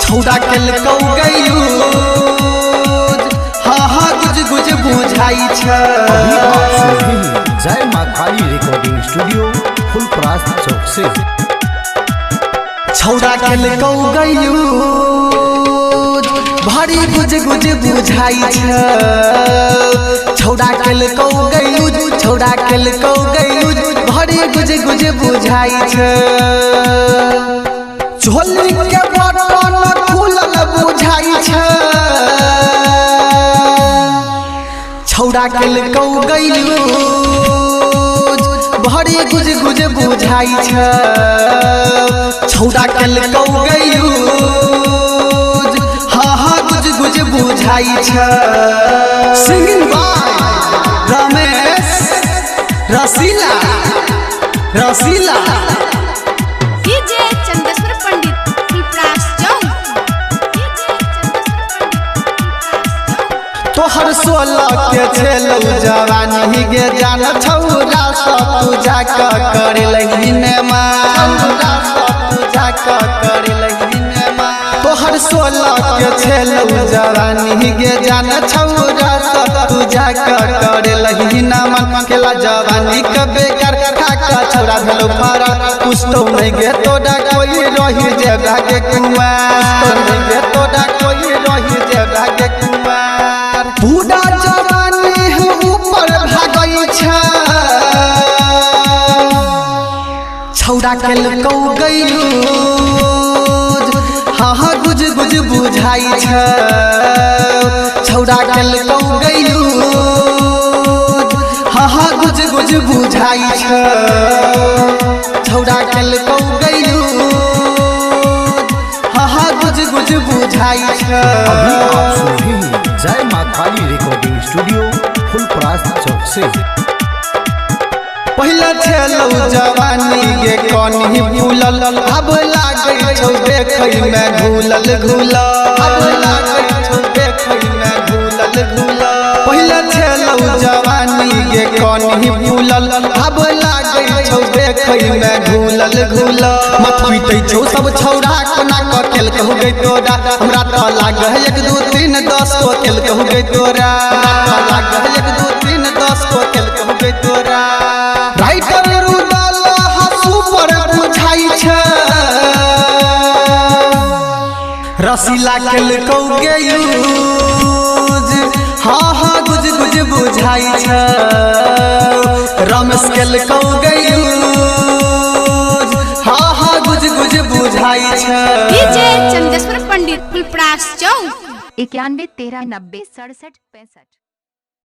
छौड़ा केलकौ गयू हाँ गुज गुज बुझाई छ। जय माँ काली रिकॉर्डिंग स्टूडियो फुलपरास चौक से। छौड़ा केलकौ गयू भारी गुज गुज बुझाई छ। छौड़ा केलकौ गयू छौड़ा केलकौ गयू भारी गुज गुज बुझाई छ। झोली के बटन खुलल बुझाई छ। छौड़ा केलकौ गयू भारी गुज गुज बुझाई छ। छौड़ा केलकौ गयू हाँ गुज गुज बुझाई छ। Singing by Ramesh Rasila Rasila DJ Chandeshwar Pandit Phulparas Chowk. तोहर 16 के छेलौ जवानी गे जान छौरा सब तू जाके करे लगिन मान। करे लगिन मान तोहर 16 के छेलौ जवानी गे जान छौरा सब तू जाके करे लगिन मान। केला जवानी के बेकार खाका छौरा भेलौ फरा कुछ तो नहीं गे तोड़ा कोई रही जगह के कुमार। नहीं गे तोड़ा कोई रही जगह के कुमार। बूढ़ा जवानी ऊपर भागई छ। छौड़ा केलकौ गयू हाँ गुज गुज बुझाई छ। छौड़ा केलकौ गयू हाँ गुज गुज बुझाई छ। छौड़ा केलकौ गयू हाँ गुज गुज बुझाई छ। जय माँ काली रिकॉर्डिंग स्टूडियो फुलपरास चौक से। पहले छेलौ जवानी गे कनी फूलल अब लागै छौ देखै में घूलल घूलल। अब लागै छौ देखै में घूलल घूलल। पहले छेलौ जवानी गे कनी फूलल अब लागै छौ देखै में घूलल घूलल। मत पीटै छौ सब छौड़ा कोना क केलकौ गे तोरा। हमरा त लागै 1 2 3 10 को केलकौ गे तोरा। हमरा त लागै 1 2 3 10 को केलकौ गे तोरा। राइटर रुदल हसू पर बुझाई छ। रसीला केलकौ गयू हाँ गुज गुज बुझाई छ। रमेश केलकौ गयू हाँ गुज गुज बुझाई छ। डीजे चंदेश्वर पंडित फुलपरास चौक। 91 13 90 67 65।